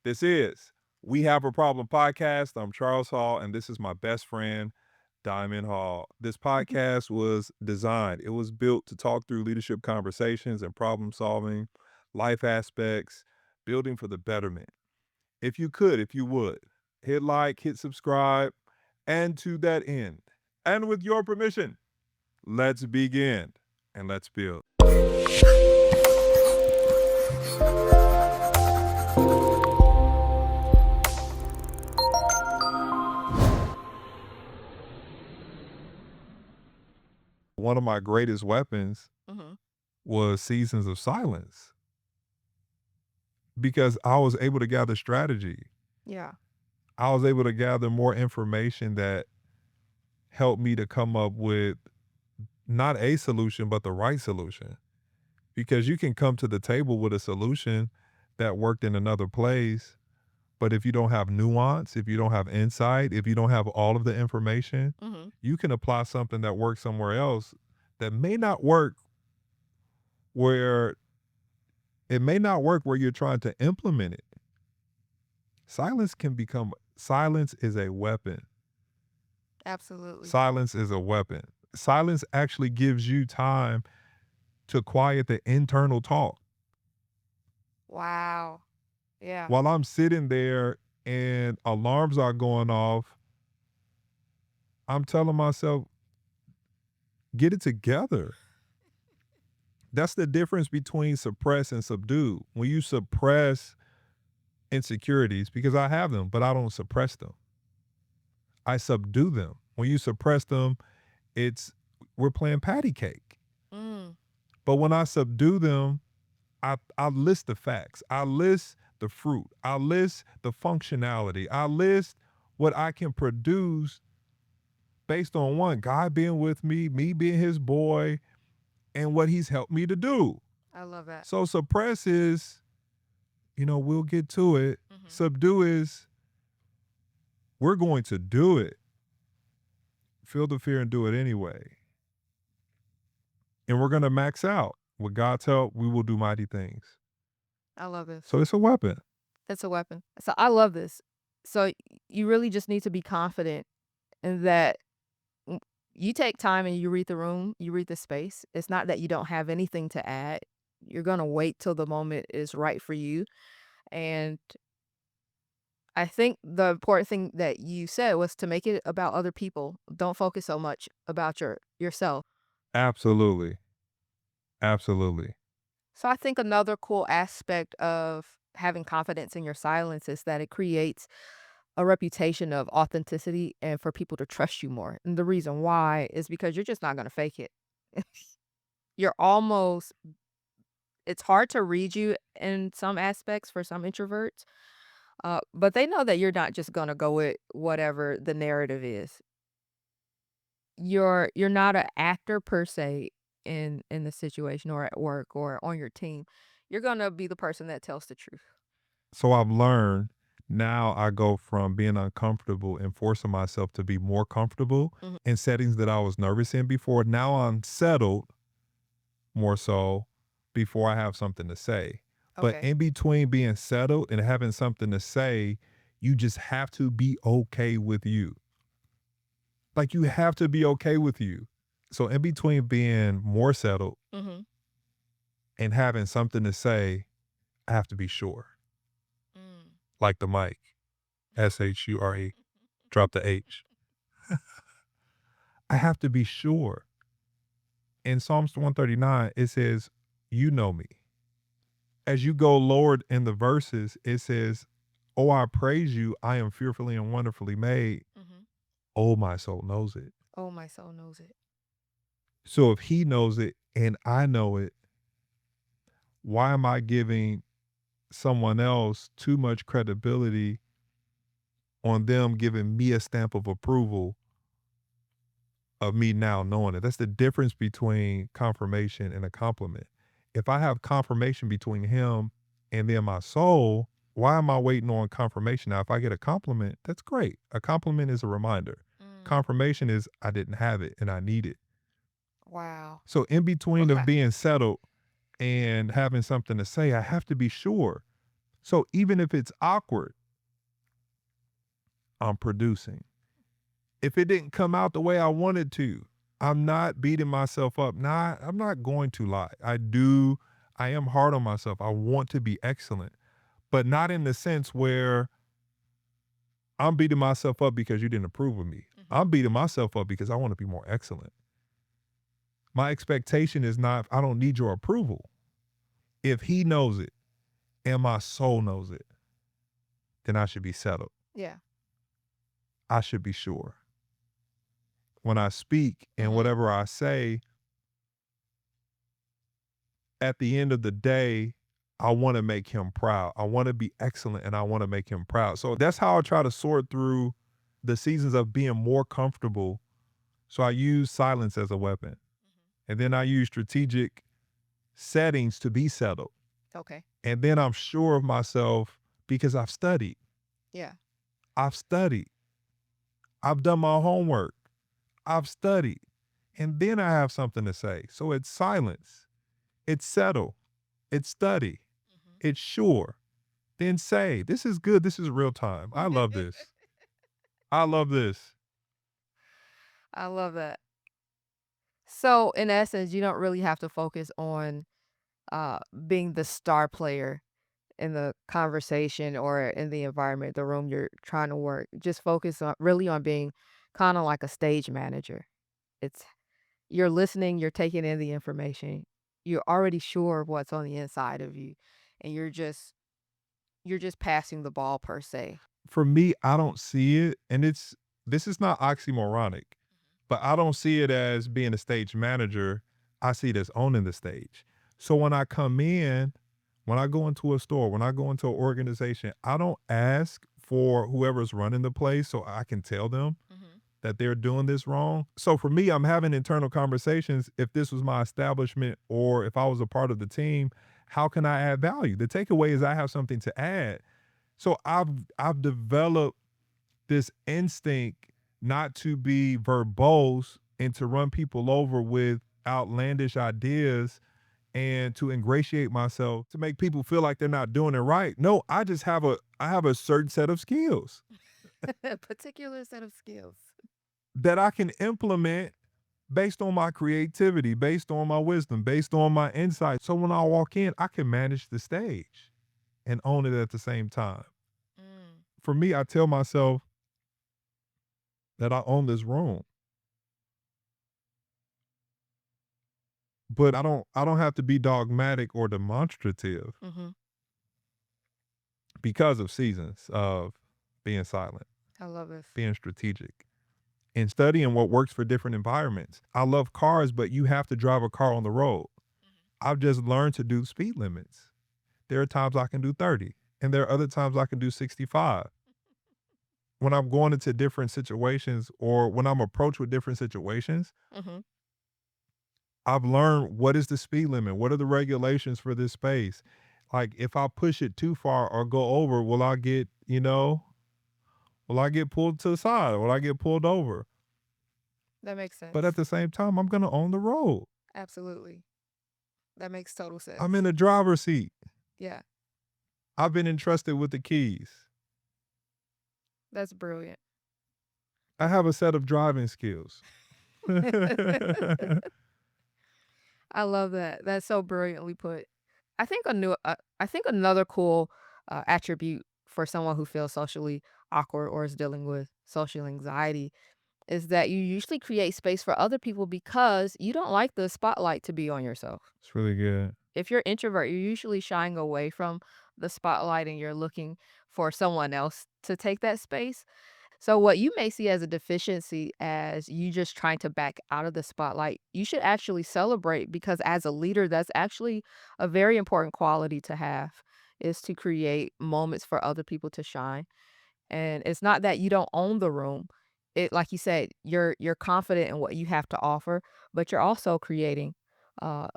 This is We Have a Problem podcast. I'm Charles Hall, and this is my best friend, Diamond Hall. This podcast was designed, it was built to talk through leadership conversations and problem solving, life aspects, building for the betterment. If you could, if you would, hit like, hit subscribe, and to that end, and with your permission, let's begin and let's build. One of my greatest weapons Mhm. was seasons of silence because I was able to gather strategy. Yeah. I was able to gather more information that helped me to come up with not a solution, but the right solution. Because you can come to the table with a solution that worked in another place, but if you don't have nuance, if you don't have insight, if you don't have all of the information, Mhm. you can apply something that works somewhere else that may not work where you're trying to implement it. Silence is a weapon. Absolutely. Silence is a weapon. Silence actually gives you time to quiet the internal talk. Wow. Yeah. While I'm sitting there and alarms are going off, I'm telling myself, get it together. That's the difference between suppress and subdue. When you suppress insecurities, because I have them, but I don't suppress them, I subdue them. When you suppress them, it's we're playing patty cake. Mm. But when I subdue them, I list the facts. I list the fruit. I list the functionality. I list what I can produce based on one, God being with me being his boy, and what he's helped me to do. I love that. So suppress is, we'll get to it. Mhm. Subdue is, we're going to do it. Feel the fear and do it anyway. And we're going to max out. With God's help, we will do mighty things. I love this. So it's a weapon. That's a weapon. So I love this. So you really just need to be confident in that w- you take time and you read the room, you read the space. It's not that you don't have anything to add. You're going to wait till the moment is right for you. And I think the important thing that you said was to make it about other people. Don't focus so much about yourself. Absolutely. Absolutely. So I think another cool aspect of having confidence in your silence is that it creates a reputation of authenticity and for people to trust you more. And the reason why is because you're just not going to fake it. You're almost, it's hard to read you in some aspects for some introverts, but they know that you're not just going to go with whatever the narrative is. You're not an actor per se in the situation or at work or on your team. You're going to be the person that tells the truth. So I've learned now I go from being uncomfortable and forcing myself to be more comfortable Mhm. in settings that I was nervous in before. Now I'm settled more so before I have something to say. But Okay. in between being settled and having something to say, you just have to be okay with you. Like you have to be okay with you. So in between being more settled Mhm. and having something to say, I have to be sure. Mm. Like the mic, SHURE, drop the H. I have to be sure. In Psalms 139, it says, you know me. As you go lower in the verses, it says, oh, I praise you. I am fearfully and wonderfully made. Mhm. Oh, my soul knows it. Oh, my soul knows it. So if he knows it and I know it, why am I giving someone else too much credibility on them giving me a stamp of approval of me now knowing it? That's the difference between confirmation and a compliment. If I have confirmation between him and then my soul, why am I waiting on confirmation? Now, if I get a compliment, that's great. A compliment is a reminder. Mm. Confirmation is I didn't have it and I need it. Wow. So in between of Okay. being settled and having something to say, I have to be sure. So even if it's awkward, I'm producing. If it didn't come out the way I wanted to, I'm not beating myself up. Nah, I'm not going to lie. I am hard on myself. I want to be excellent, but not in the sense where I'm beating myself up because you didn't approve of me. Mhm. I'm beating myself up because I want to be more excellent. My expectation is not, I don't need your approval. If he knows it and my soul knows it, then I should be settled. Yeah. I should be sure. When I speak and Mhm. whatever I say, at the end of the day, I want to make him proud. I want to be excellent and I want to make him proud. So that's how I try to sort through the seasons of being more comfortable. So I use silence as a weapon. Mhm. And then I use strategic settings to be settled. Okay. And then I'm sure of myself because I've studied. Yeah. I've studied. I've done my homework. I've studied. And then I have something to say. So it's silence. It's settle. It's study. Mhm. It's sure. Then say, this is good. This is real time. I love this. I love this. I love that. So, in essence, you don't really have to focus on, being the star player in the conversation or in the environment, the room you're trying to work. Just focus on really on being kinda like a stage manager. It's you're listening, you're taking in the information. You're already sure of what's on the inside of you, and you're just passing the ball per se. For me, I don't see it. And this is not oxymoronic, but I don't see it as being a stage manager. I see it as owning the stage. So when I come in, when I go into a store, when I go into an organization, I don't ask for whoever's running the place so I can tell them Mhm. that they're doing this wrong. So for me, I'm having internal conversations. If this was my establishment or if I was a part of the team, how can I add value? The takeaway is I have something to add. So I've developed this instinct not to be verbose and to run people over with outlandish ideas and to ingratiate myself to make people feel like they're not doing it right. No, I have a certain set of skills A particular set of skills. that I can implement based on my creativity, based on my wisdom, based on my insight. So when I walk in, I can manage the stage and own it at the same time. Mm. For me, I tell myself that I own this room, but I don't have to be dogmatic or demonstrative Mhm. because of seasons of being silent, I love this. being strategic, and studying what works for different environments. I love cars, but you have to drive a car on the road. Mhm. I've just learned to do speed limits. There are times I can do 30, and there are other times I can do 65. When I'm going into different situations or when I'm approached with different situations, Mhm. I've learned what is the speed limit? What are the regulations for this space? Like if I push it too far or go over, will I get, will I get pulled to the side? Will I get pulled over? That makes But at sense. the same time, I'm gonna own the road. Absolutely. That makes total I'm in sense. the driver's seat. Yeah, I've been entrusted with the keys. that's brilliant. I have a set of driving skills. I love that. That's so brilliantly put. I think another cool, attribute for someone who feels socially awkward or is dealing with social anxiety is that you usually create space for other people because you don't like the spotlight to be on yourself. It's really good. If you're introvert, you're usually shying away from the spotlight and you're looking for someone else to take that space. So what you may see as a deficiency as you just trying to back out of the spotlight, you should actually celebrate because as a leader, that's actually a very important quality to have is to create moments for other people to shine. And it's not that you don't own the room. It like you said, you're confident in what you have to offer, but you're also creating uh,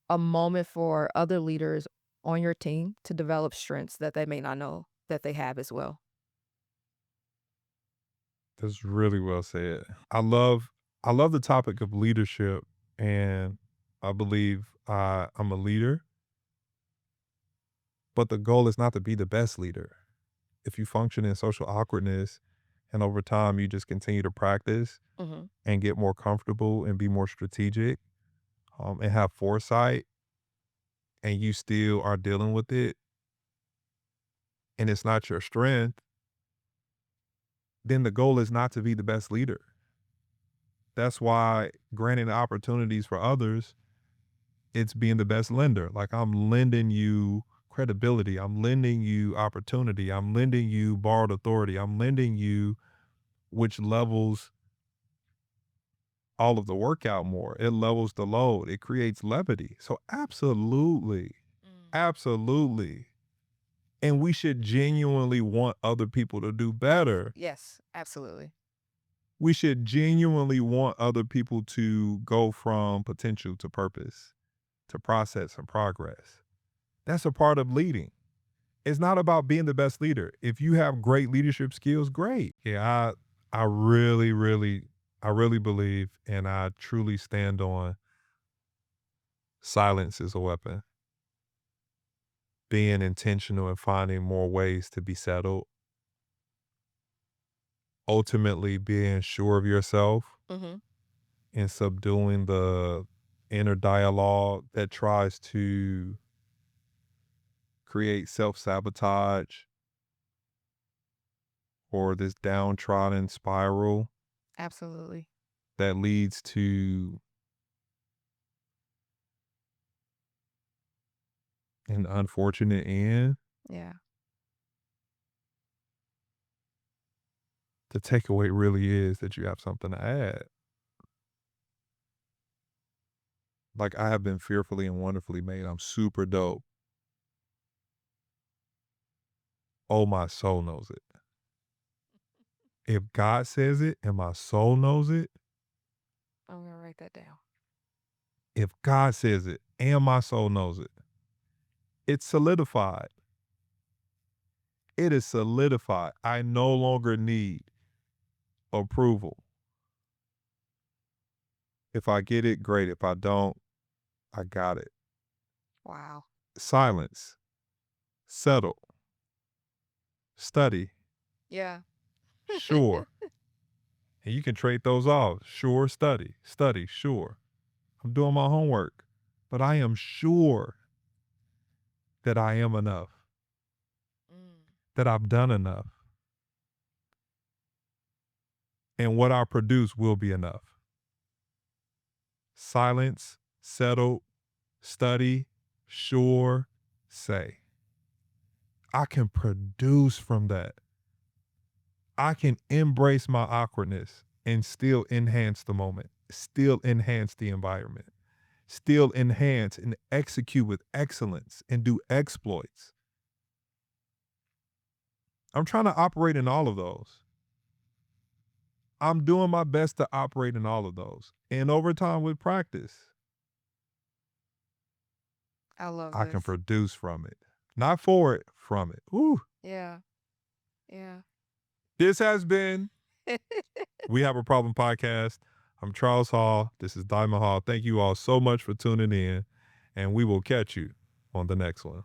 a moment for other leaders on your team to develop strengths that they may not know that they have as well. That's really well said. I love the topic of leadership, and I believe I'm a leader. But the goal is not to be the best leader. If you function in social awkwardness and over time you just continue to practice Mhm. and get more comfortable and be more strategic, and have foresight, and you still are dealing with it and it's not your strength, then the goal is not to be the best leader. That's why granting opportunities for others, it's being the best lender. Like I'm lending you credibility. I'm lending you opportunity. I'm lending you borrowed authority. I'm lending you, which levels all of the workout more. It levels the load. It creates levity. So absolutely. Mm. Absolutely. And we should genuinely want other people to do better. Yes, absolutely. We should genuinely want other people to go from potential to purpose, to process and progress. That's a part of leading. It's not about being the best leader. If you have great leadership skills, great. Yeah, I really believe and I truly stand on silence is a weapon. Being intentional and finding more ways to be settled. Ultimately being sure of yourself Mhm. and subduing the inner dialogue that tries to create self-sabotage or this downtrodden spiral Absolutely. that leads to an unfortunate end. Yeah. The takeaway really is that you have something to add. Like, I have been fearfully and wonderfully made. I'm super dope. Oh, my soul knows it. If God says it and my soul knows it, I'm gonna write that down. if God says it and my soul knows it, it's solidified. It is solidified. I no longer need approval. If I get it, great. If I don't, I got it. Wow. Silence, settle, study, Yeah. sure. And you can trade those off. Sure, study, study, sure. I'm doing my homework, but I am sure that I am enough, Mm. that I've done enough, and what I produce will be enough. Silence, settle, study, sure, say. I can produce from that. I can embrace my awkwardness and still enhance the moment, still enhance the environment, still enhance and execute with excellence and do exploits. I'm trying to operate in all of those. I'm doing my best to operate in all of those. And over time with practice, I love I can this. produce from it. Not for it, from it. Woo. Yeah. Yeah. This has been We Have a Problem podcast. I'm Charles Hall. This is Diamond Hall. Thank you all so much for tuning in, and we will catch you on the next one.